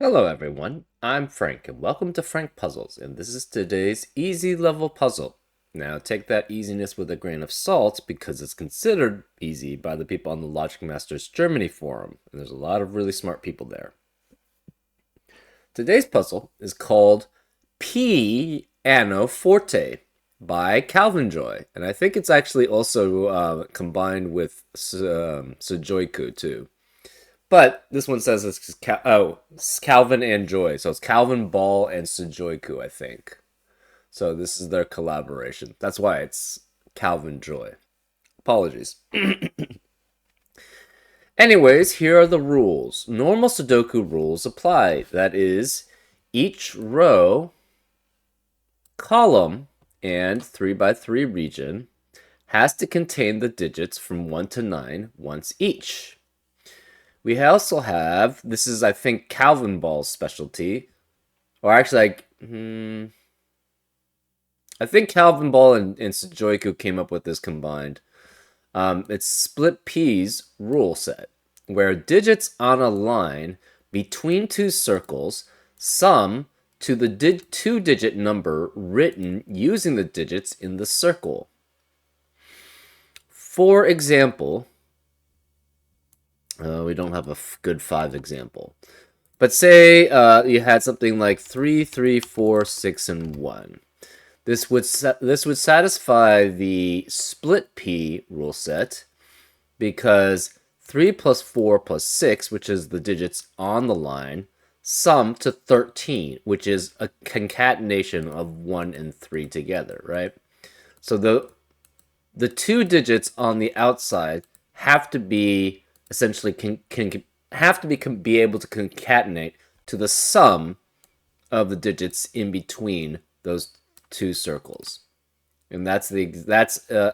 Hello everyone, I'm Frank and welcome to Frank Puzzles, and this is today's easy level puzzle. Now take that easiness with a grain of salt because it's considered easy by the people on the Logic Masters Germany forum, and there's a lot of really smart people there. Today's puzzle is called PEA-ano Forte by Calvin Joy, and I think it's actually also combined with Sudoku too. But this one says it's Calvin and Joy. So it's Calvin Ball and Sujoiku, I think. So this is their collaboration. That's why it's Calvin Joy. Apologies. Anyways, here are the rules. Normal Sudoku rules apply. That is, each row, column, and 3x3 region has to contain the digits from 1 to 9 once each. We also have, this is, I think, Calvin Ball's specialty. Or actually, I think Calvin Ball and Sujoiku came up with this combined. It's split P's rule set, where digits on a line between two circles sum to the two-digit number written using the digits in the circle. For example, we don't have a good 5 example. But say you had something like 3, 3, 4, 6, and 1. This would satisfy the split P rule set because 3 plus 4 plus 6, which is the digits on the line, sum to 13, which is a concatenation of 1 and 3 together, right? So the two digits on the outside have to be essentially be able to concatenate to the sum of the digits in between those two circles, and that's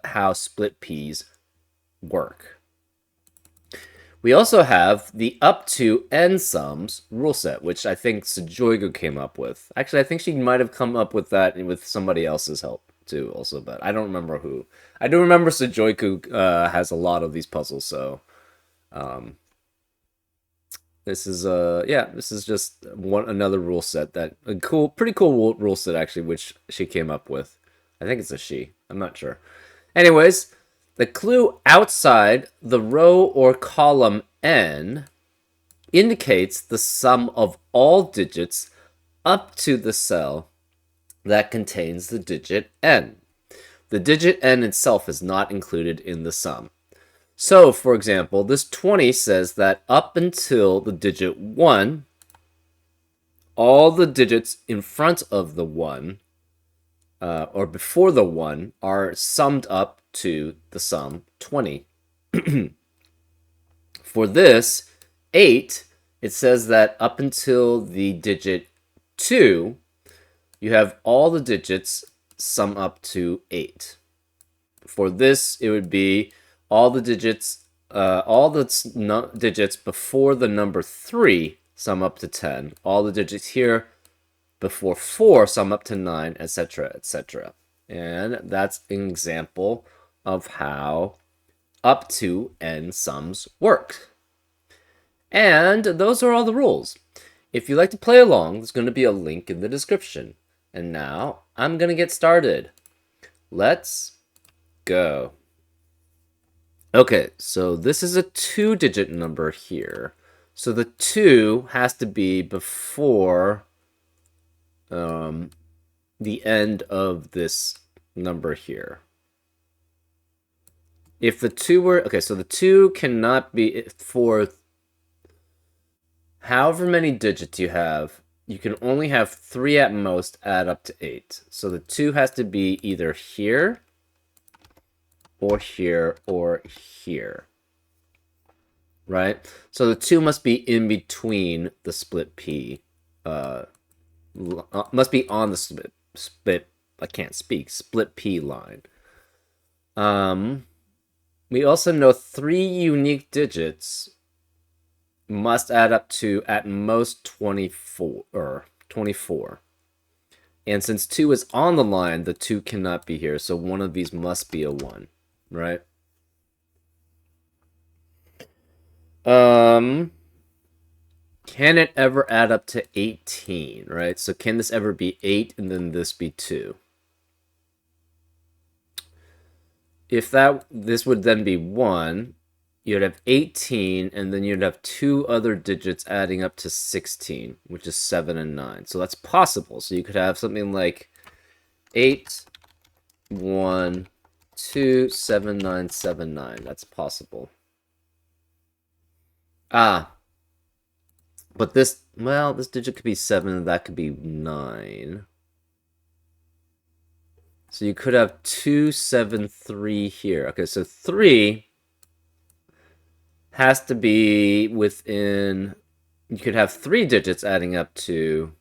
how split P's work. We also have the up to n sums rule set, which I think Sujoigu came up with. Actually, I think she might have come up with that with somebody else's help too, also, but I don't remember who. I do remember Sujoigu has a lot of these puzzles, so this is this is just another rule set that a pretty cool rule set actually, which she came up with. I think it's a she. I'm not sure. Anyways, the clue outside the row or column n indicates the sum of all digits up to the cell that contains the digit n. The digit n itself is not included in the sum. So, for example, this 20 says that up until the digit 1, all the digits in front of the 1, or before the 1, are summed up to the sum 20. For this, 8, it says that up until the digit 2, you have all the digits sum up to 8. For this, it would be all the digits before the number 3 sum up to 10. All the digits here before 4 sum up to 9, etc., etc. And that's an example of how up to n sums work. And those are all the rules. If you'd like to play along, there's going to be a link in the description. And now, I'm going to get started. Let's go. Okay, so this is a 2-digit number here. So the 2 has to be before the end of this number here. If the 2 were... Okay, so the 2 cannot be... For however many digits you have, you can only have 3 at most add up to 8. So the 2 has to be either here, or here, or here. Right? So the 2 must be in between the split P. Must be on the split I can't speak. Split P line. We also know 3 unique digits must add up to at most 24. And since 2 is on the line, the 2 cannot be here. So one of these must be a 1. Right? can it ever add up to 18, right? So can this ever be 8 and then this be 2? If this would then be 1, you'd have 18, and then you'd have 2 other digits adding up to 16, which is 7 and 9. So that's possible. So you could have something like 8, 1, 2, 7, 9, 7, 9. That's possible. But this, well, this digit could be 7, and that could be 9. So you could have 2, 7, 3 here. Okay, so 3 has to be within... You could have 3 digits adding up to...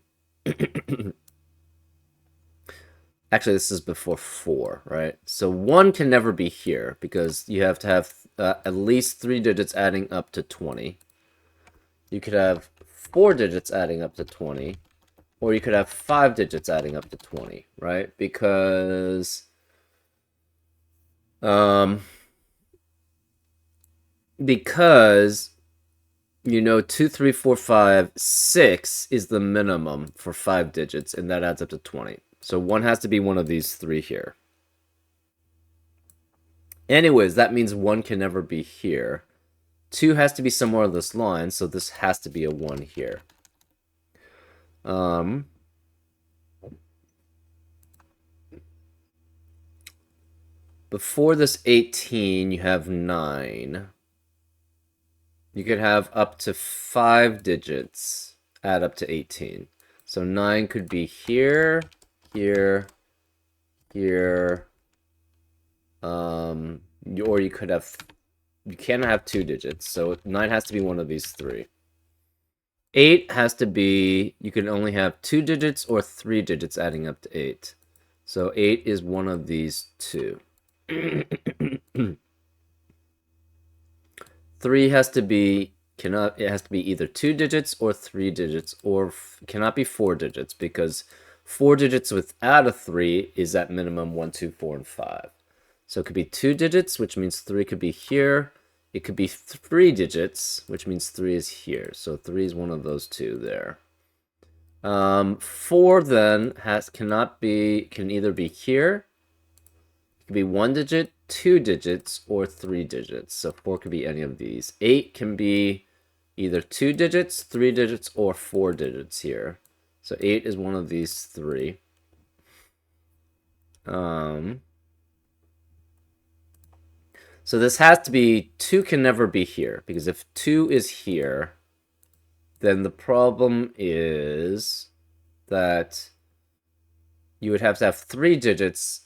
Actually, this is before 4, right? So 1 can never be here because you have to have at least 3 digits adding up to 20. You could have 4 digits adding up to 20. Or you could have 5 digits adding up to 20, right? Because... you know, 2, 3, 4, 5, 6 is the minimum for 5 digits, and that adds up to 20. So 1 has to be one of these 3 here. Anyways, that means 1 can never be here. 2 has to be somewhere on this line, so this has to be a 1 here. Before this 18, you have 9. You could have up to 5 digits add up to 18. So 9 could be here, here, here. Or you could have... You cannot have 2 digits, so 9 has to be one of these 3. 8 has to be... You can only have 2 digits or 3 digits adding up to 8. So 8 is one of these 2. 3 has to be... It has to be either 2 digits or 3 digits, or cannot be 4 digits, because 4 digits without a 3 is at minimum 1, 2, 4, and 5. So it could be 2 digits, which means 3 could be here. It could be 3 digits, which means 3 is here. So 3 is one of those 2 there. 4 then can either be here. It could be 1 digit, 2 digits, or 3 digits. So 4 could be any of these. 8 can be either 2 digits, 3 digits, or 4 digits here. So 8 is one of these 3. So this has to be... 2 can never be here, because if 2 is here, then the problem is that you would have to have 3 digits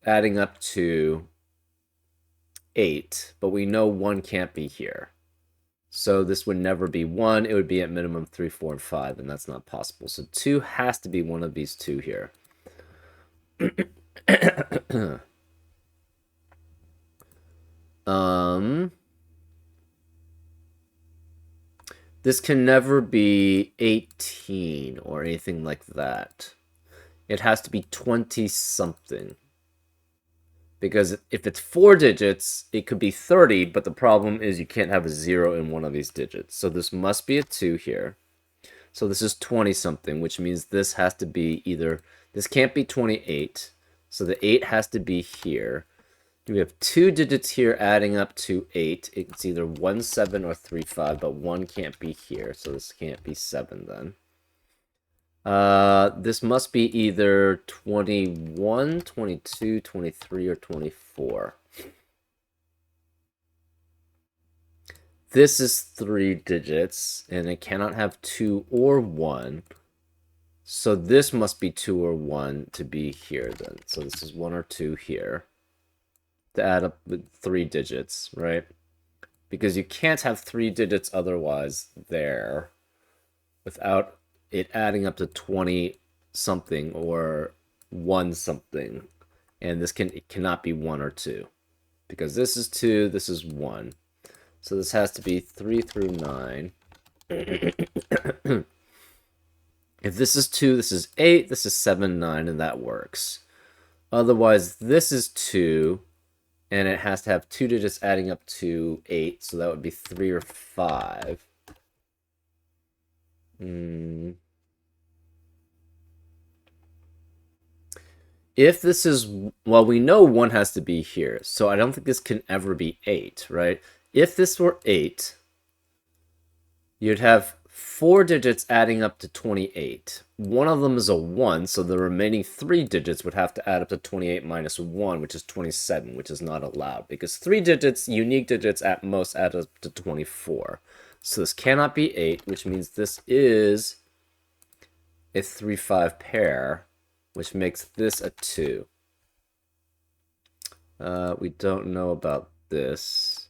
adding up to 8, but we know 1 can't be here. So this would never be 1, it would be at minimum 3, 4, and 5, and that's not possible. So 2 has to be one of these 2 here. This can never be 18 or anything like that. It has to be 20-something. Because if it's 4 digits, it could be 30, but the problem is you can't have a 0 in one of these digits. So this must be a 2 here. So this is 20-something, which means this has to be either... This can't be 28, so the 8 has to be here. We have 2 digits here adding up to 8. It's either 1, 7, or 3, 5, but 1 can't be here, so this can't be 7 then. This must be either 21, 22, 23, or 24. This is 3 digits, and it cannot have 2 or 1. So this must be 2 or 1 to be here then. So this is 1 or 2 here. To add up with 3 digits, right? Because you can't have 3 digits otherwise there without it adding up to 20-something or 1-something. And this it cannot be 1 or 2. Because this is 2, this is 1. So this has to be 3 through 9. If this is 2, this is 8, this is 7, 9, and that works. Otherwise, this is 2, and it has to have 2 digits adding up to 8, so that would be 3 or 5. If this is, well, we know 1 has to be here, so I don't think this can ever be 8, right? If this were 8, you'd have 4 digits adding up to 28. One of them is a 1, so the remaining 3 digits would have to add up to 28 minus 1, which is 27, which is not allowed, because 3 digits, unique digits at most, add up to 24. So this cannot be 8, which means this is a 3-5 pair, which makes this a 2. We don't know about this.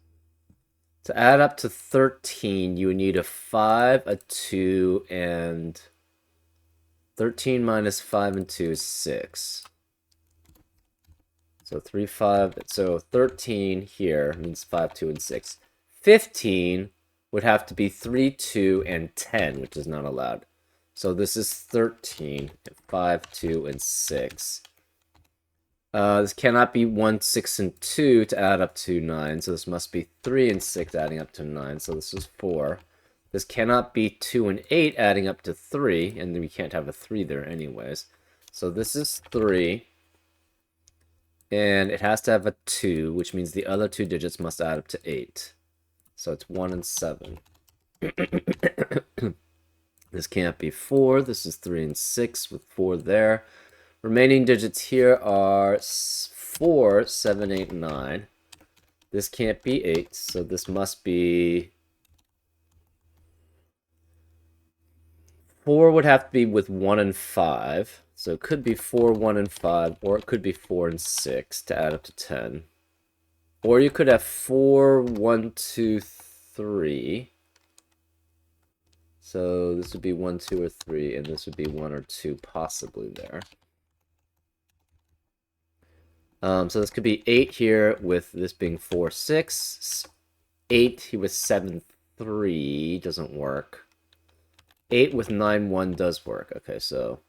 To add up to 13, you need a 5, a 2, and 13 minus 5 and 2 is 6. So 3, 5, so 13 here means 5, 2, and 6. 15 would have to be 3, 2, and 10, which is not allowed. So this is 13, 5, 2, and 6. This cannot be 1, 6, and 2 to add up to 9. So this must be 3 and 6 adding up to 9. So this is 4. This cannot be 2 and 8 adding up to 3. And then we can't have a 3 there anyways. So this is 3. And it has to have a 2, which means the other 2 digits must add up to 8. So it's 1 and 7. This can't be 4. This is 3 and 6 with 4 there. Remaining digits here are 4, 7, 8, 9. This can't be 8, so this must be... 4 would have to be with 1 and 5. So it could be 4, 1, and 5, or it could be 4 and 6 to add up to 10. Or you could have 4, 1, 2, 3. So this would be 1, 2, or 3, and this would be 1 or 2 possibly there. So this could be 8 here with this being 4, 6. 8 here with 7, 3 doesn't work. 8 with 9, 1 does work. Okay, so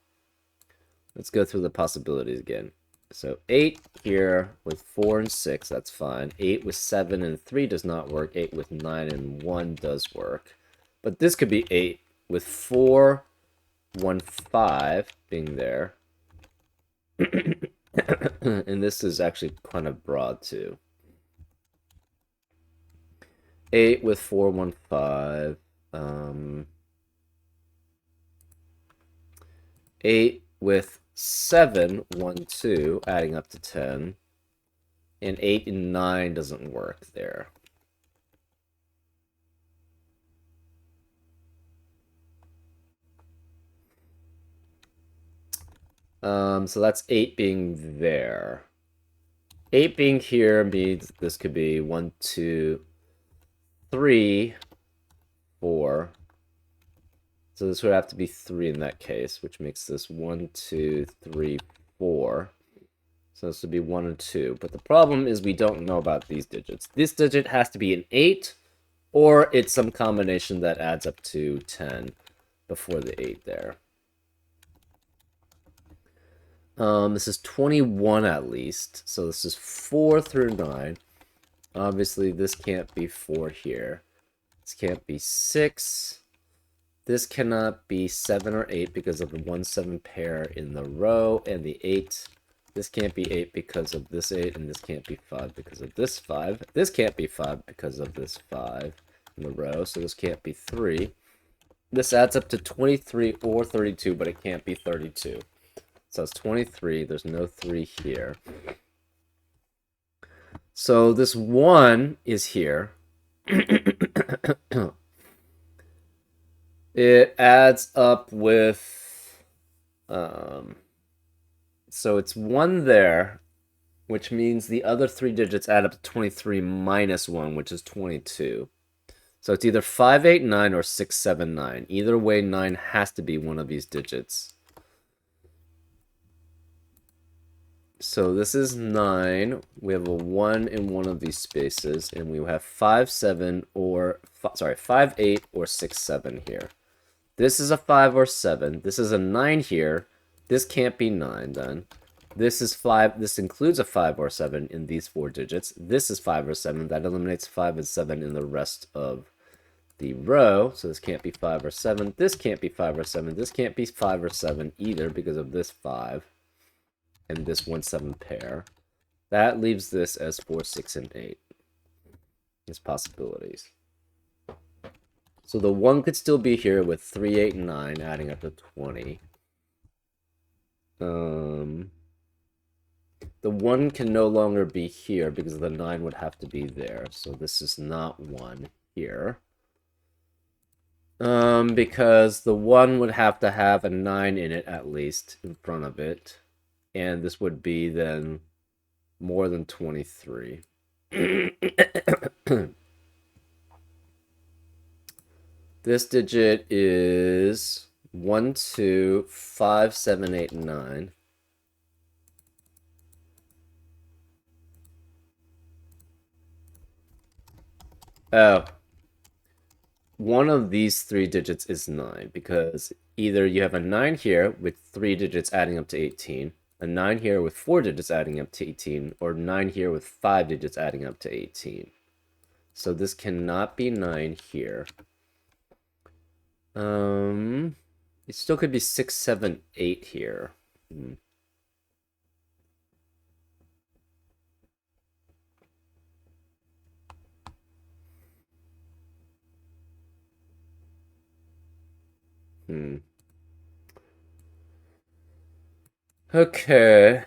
let's go through the possibilities again. So 8 here with 4 and 6, that's fine. 8 with 7 and 3 does not work. 8 with 9 and 1 does work. But this could be 8 with 4, 1, 5 being there. And this is actually kind of broad too. 8 with 4, 1, 5. 8 with 7, 1, 2, adding up to 10. And 8 and 9 doesn't work there. So that's 8 being there. 8 being here means this could be 1, 2, 3, 4. So this would have to be 3 in that case, which makes this 1, 2, 3, 4. So this would be 1 and 2. But the problem is we don't know about these digits. This digit has to be an 8, or it's some combination that adds up to 10 before the 8 there. This is 21 at least. So this is 4 through 9. Obviously, this can't be 4 here. This can't be 6. This cannot be 7 or 8 because of the 1, 7 pair in the row and the 8. This can't be 8 because of this 8, and this can't be 5 because of this 5. This can't be 5 because of this 5 in the row, so this can't be 3. This adds up to 23 or 32, but it can't be 32. So it's 23. There's no 3 here. So this 1 is here. It adds up with... so it's 1 there, which means the other 3 digits add up to 23 minus 1, which is 22. So it's either 5, 8, 9 or 6, 7, 9. Either way, 9 has to be one of these digits. So this is 9. We have a 1 in one of these spaces, and we have 5, 7, or... Sorry, 5, 8, or 6, 7 here. This is a 5 or 7. This is a 9 here. This can't be 9 then. This is 5. This includes a 5 or 7 in these 4 digits. This is 5 or 7. That eliminates 5 and 7 in the rest of the row, so this can't be 5 or 7. This can't be 5 or 7. This can't be 5 or 7 either because of this 5 and this 1, 7 pair. That leaves this as 4, 6, and 8 as possibilities. So the 1 could still be here with 3, 8, and 9, adding up to 20. The 1 can no longer be here because the 9 would have to be there. So this is not 1 here. Because the 1 would have to have a 9 in it at least in front of it. And this would be then more than 23. This digit is 1, 2, 5, 7, 8, 9. Oh. One of these 3 digits is 9 because either you have a 9 here with 3 digits adding up to 18, a 9 here with 4 digits adding up to 18, or 9 here with 5 digits adding up to 18. So this cannot be 9 here. It still could be 6, 7, 8 here. Okay.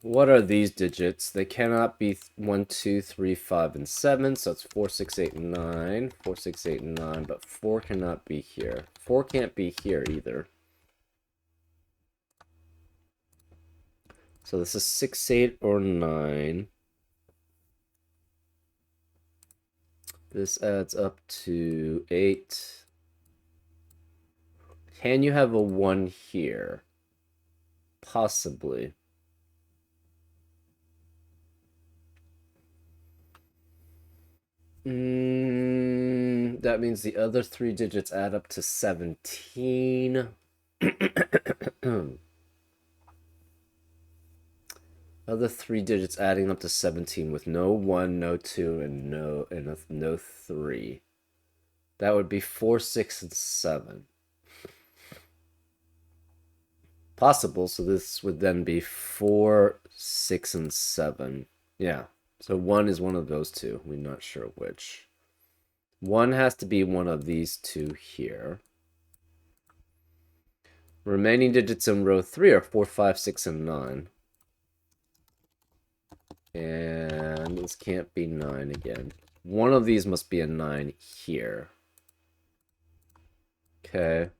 What are these digits? They cannot be 1, 2, 3, 5, and 7, so it's 4, 6, 8, and 9. 4, 6, 8, and 9, but 4 cannot be here. 4 can't be here either. So this is 6, 8, or 9. This adds up to 8. Can you have a 1 here? Possibly. That means the other 3 digits add up to 17. Other 3 digits adding up to 17 with no 1, no 2, and no 3. That would be 4, 6, and 7. Possible, so this would then be 4, 6, and 7. Yeah, so 1 is one of those two. We're not sure which. 1 has to be one of these 2 here. Remaining digits in row 3 are 4, 5, 6, and 9. And this can't be 9 again. One of these must be a 9 here. Okay.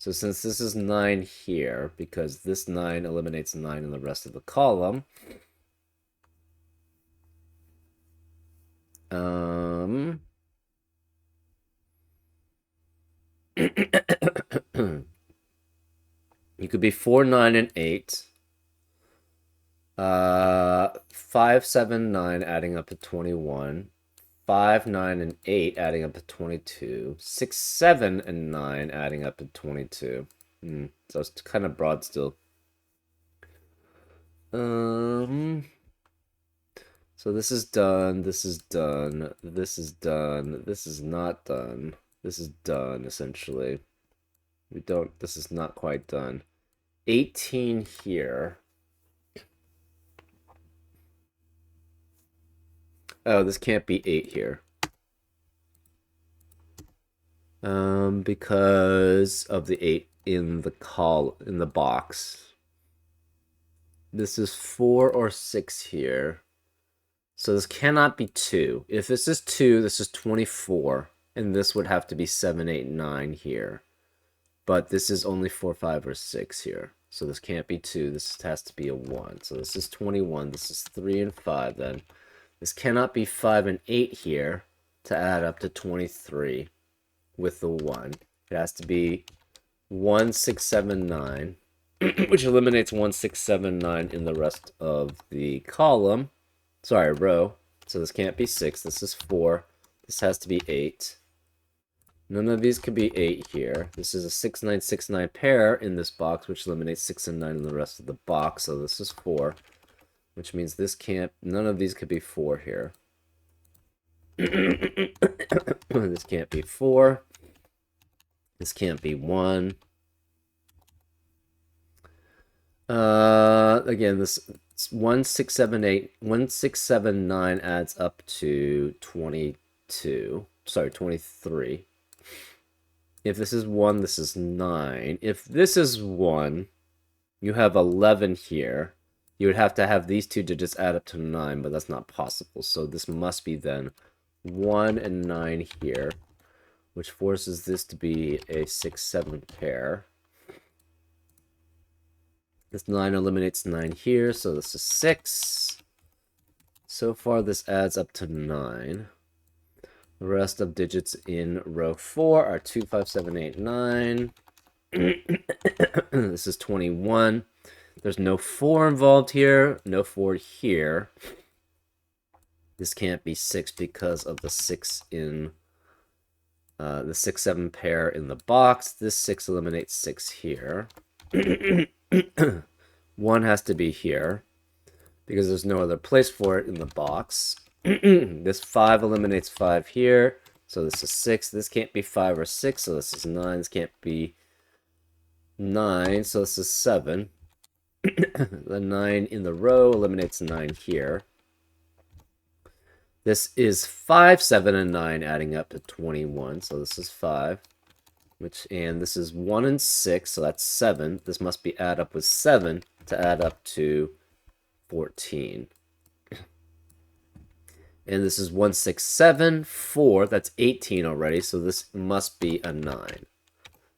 So since this is 9 here, because this 9 eliminates 9 in the rest of the column, you could be 4, 9, and 8. 5, 7, 9 adding up to 21. 5, 9, and 8 adding up to 22. 6, 7, and 9 adding up to 22. So it's kind of broad still. So this is done, this is done, this is done, this is not done, this is done, essentially. This is not quite done. 18 here. Oh, this can't be 8 here. Because of the 8 in the box. This is 4 or 6 here. So this cannot be 2. If this is 2, this is 24. And this would have to be 7, 8, 9 here. But this is only 4, 5, or 6 here. So this can't be 2. This has to be a 1. So this is 21. This is 3 and 5 then. This cannot be 5 and 8 here to add up to 23 with the 1. It has to be 1, 6, 7, 9, which eliminates 1, 6, 7, 9 in the rest of the column. Sorry, row. So this can't be 6. This is 4. This has to be 8. None of these could be 8 here. This is a 6, 9, 6, 9 pair in this box, which eliminates 6 and 9 in the rest of the box. So this is 4. Which means this can't, none of these could be 4 here. This can't be 4. This can't be 1. Again, this 1, 6, 7, 8, 1, 6, 7, 9 adds up to 22. Sorry, 23. If this is 1, this is 9. If this is 1, you have 11 here. You would have to have these two digits add up to 9, but that's not possible. So this must be then 1 and 9 here, which forces this to be a 6, 7 pair. This 9 eliminates 9 here, so this is 6. So far, this adds up to 9. The rest of digits in row 4 are 2, 5, 7, 8, 9. This is 21. There's no 4 involved here, no 4 here. This can't be 6 because of the 6 in the 6, 7 pair in the box. This 6 eliminates 6 here. 1 has to be here because there's no other place for it in the box. This 5 eliminates 5 here, so this is 6. This can't be 5 or 6, so this is 9. This can't be 9, so this is 7. The 9 in the row eliminates 9 here. This is 5, 7, and 9 adding up to 21, so this is 5. And this is 1 and 6, so that's 7. This must be add up with 7 to add up to 14. And this is 1, 6, 7, 4. That's 18 already, so this must be a 9.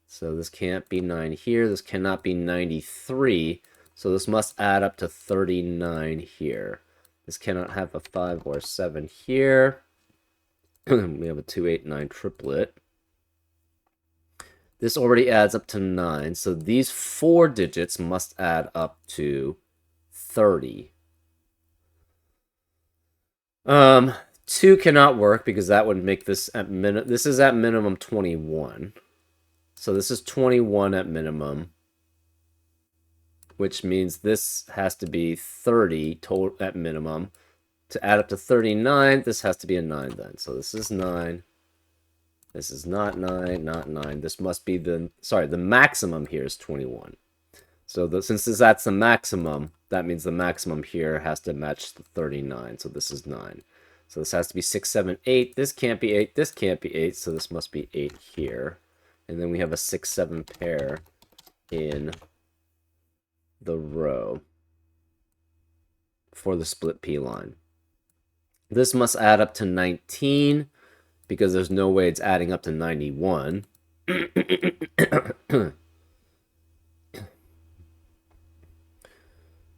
So this can't be 9 here. This cannot be 93. So this must add up to 39 here. This cannot have a 5 or a 7 here. We have a 2, 8, 9 triplet. This already adds up to 9. So these 4 digits must add up to 30. 2 cannot work because that would make this at this is at minimum 21. So this is 21 at minimum, which means this has to be 30 total at minimum. To add up to 39, this has to be a 9 then. So this is 9. This is not 9, not 9. This must be the maximum here is 21. So since that's the maximum, that means the maximum here has to match the 39. So this is 9. So this has to be 6, 7, 8. This can't be 8. This can't be 8. So this must be 8 here. And then we have a 6, 7 pair in the row for the split P line. This must add up to 19 because there's no way it's adding up to 91.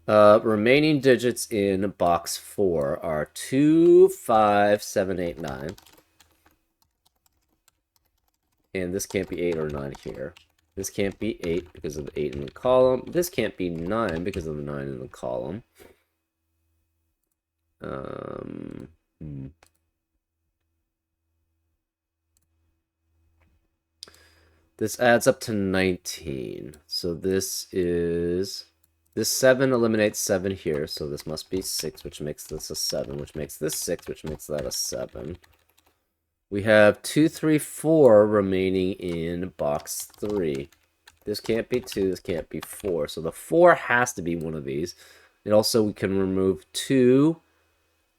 Remaining digits in box 4 are 2, 5, 7, 8, 9. And this can't be 8 or 9 here. This can't be 8 because of the 8 in the column. This can't be 9 because of the 9 in the column. This adds up to 19. So this 7 eliminates 7 here, so this must be 6, which makes this a 7, which makes this 6, which makes that a 7. We have 2, 3, 4 remaining in box 3. This can't be 2, this can't be 4. So the 4 has to be one of these. And also we can remove 2,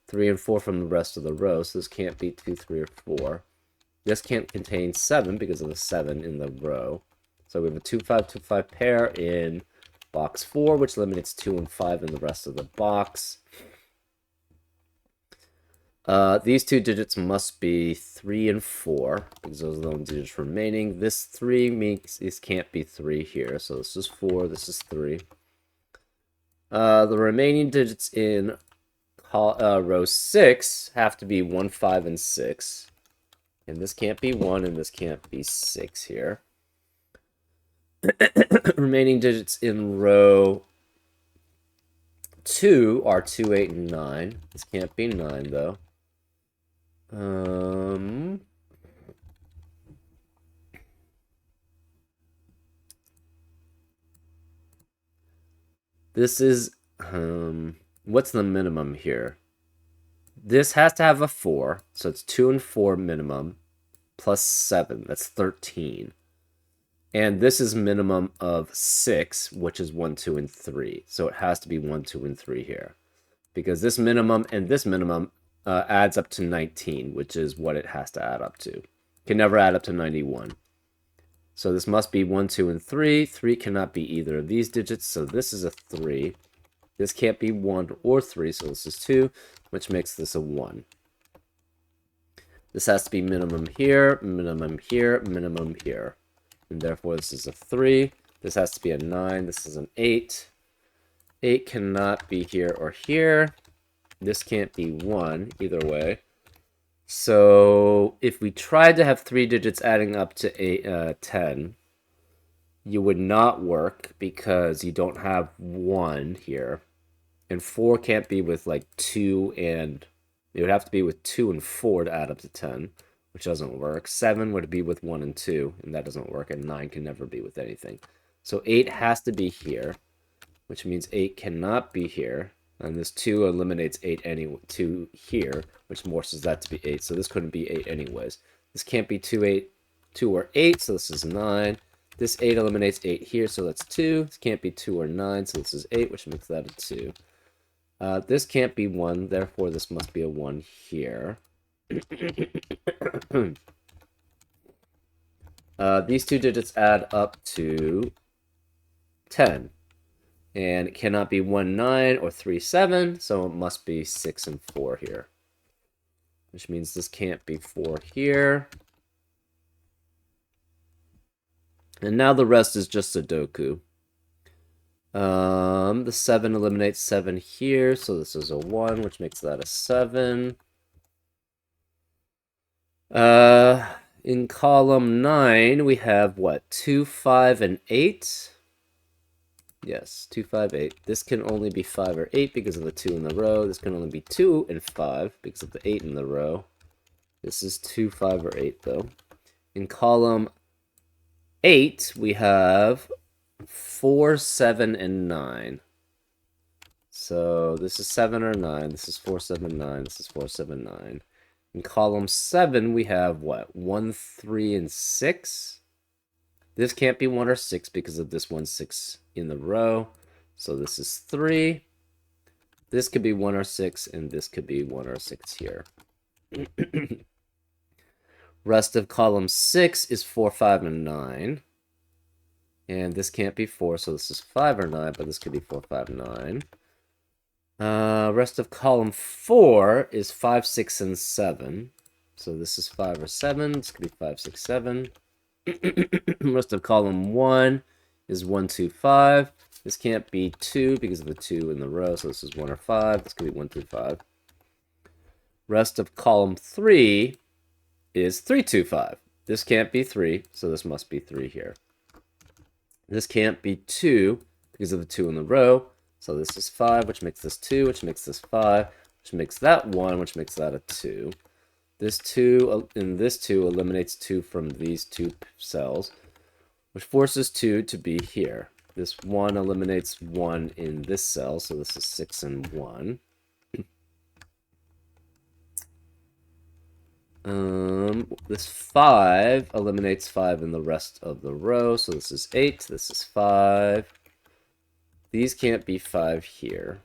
3, and 4 from the rest of the row. So this can't be 2, 3, or 4. This can't contain 7 because of the 7 in the row. So we have a 2, 5, 2, 5 pair in box 4, which eliminates 2 and 5 in the rest of the box. These two digits must be 3 and 4, because those are the only digits remaining. This 3 means this can't be 3 here, so this is 4, this is 3. The remaining digits in row 6 have to be 1, 5, and 6. And this can't be 1, and this can't be 6 here. Remaining digits in row 2 are 2, 8, and 9. This can't be 9, though. This is, what's the minimum here? This has to have a 4, so it's 2 and 4 minimum, plus 7, that's 13. And this is minimum of 6, which is 1, 2, and 3. So it has to be 1, 2, and 3 here. Because this minimum and this minimum adds up to 19, which is what it has to add up to. It can never add up to 91. So this must be 1, 2, and 3. 3 cannot be either of these digits, so this is a 3. This can't be 1 or 3, so this is 2, which makes this a 1. This has to be minimum here, minimum here, minimum here. And therefore this is a 3. This has to be a 9. This is an 8. 8 cannot be here or here. This can't be 1 either way. So if we tried to have 3 digits adding up to 10, you would not work because you don't have 1 here. And 4 can't be with like 2 and... It would have to be with 2 and 4 to add up to 10, which doesn't work. 7 would be with 1 and 2, and that doesn't work. And 9 can never be with anything. So 8 has to be here, which means 8 cannot be here. And this 2 eliminates 8 anyway, 2 here, which forces that to be 8. So this couldn't be 8 anyways. This can't be 2 or 8, so this is 9. This 8 eliminates 8 here, so that's 2. This can't be 2 or 9, so this is 8, which makes that a 2. This can't be 1, therefore this must be a 1 here. These two digits add up to 10. And it cannot be 1, 9 or 3, 7, so it must be 6 and 4 here. Which means this can't be 4 here. And now the rest is just Sudoku. The 7 eliminates 7 here, so this is a 1, which makes that a 7. In column 9, we have, what, 2, 5, and 8? Yes, 2, 5, 8. This can only be 5 or 8 because of the 2 in the row. This can only be 2 and 5 because of the 8 in the row. This is 2, 5, or 8, though. In column 8, we have 4, 7, and 9. So this is 7 or 9. This is 4, 7, 9. This is 4, 7, 9. In column 7, we have, what, 1, 3, and 6? This can't be 1 or 6 because of this 1, 6 in the row. So this is 3. This could be 1 or 6, and this could be 1 or 6 here. Rest of column 6 is 4, 5, and 9. And this can't be 4, so this is 5 or 9, but this could be 4, 5, 9. Rest of column 4 is 5, 6, and 7. So this is 5 or 7. This could be 5, 6, 7. Rest of column 1 is 1, 2, 5. This can't be 2 because of the 2 in the row, so this is 1 or 5. This could be 1 through 5. Rest of column 3 is 3, 2, 5. This can't be 3, so this must be 3 here. This can't be 2 because of the 2 in the row, so this is 5, which makes this 2, which makes this 5, which makes that 1, which makes that a 2. This 2 and this 2 eliminates 2 from these two cells, which forces 2 to be here. This 1 eliminates 1 in this cell, so this is 6 and 1. This 5 eliminates 5 in the rest of the row, so this is 8, this is 5. These can't be 5 here.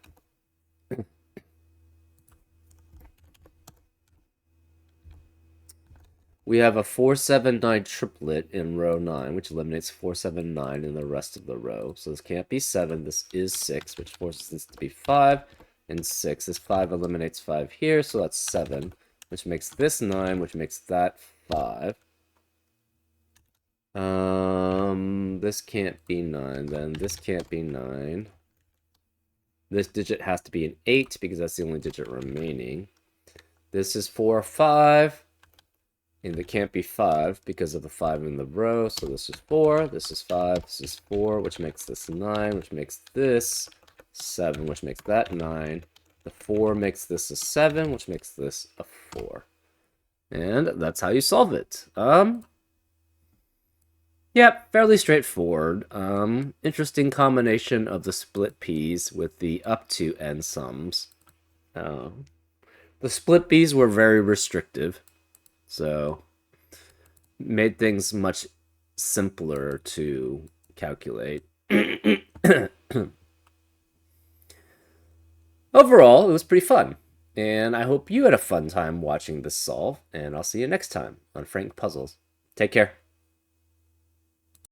We have a 4, 7, 9 triplet in row 9, which eliminates 4, 7, 9 in the rest of the row. So this can't be 7, this is 6, which forces this to be 5 and 6. This 5 eliminates 5 here, so that's 7, which makes this 9, which makes that 5. This can't be 9, then this can't be 9. This digit has to be an 8 because that's the only digit remaining. This is 4 or 5. And it can't be 5 because of the 5 in the row. So this is 4, this is 5, this is 4, which makes this 9, which makes this 7, which makes that 9. The 4 makes this a 7, which makes this a 4. And that's how you solve it. Yeah, fairly straightforward. Interesting combination of the split P's with the up to n sums. The split bees were very restrictive, so made things much simpler to calculate. Overall, it was pretty fun, and I hope you had a fun time watching this solve, and I'll see you next time on Frank Puzzles. Take care.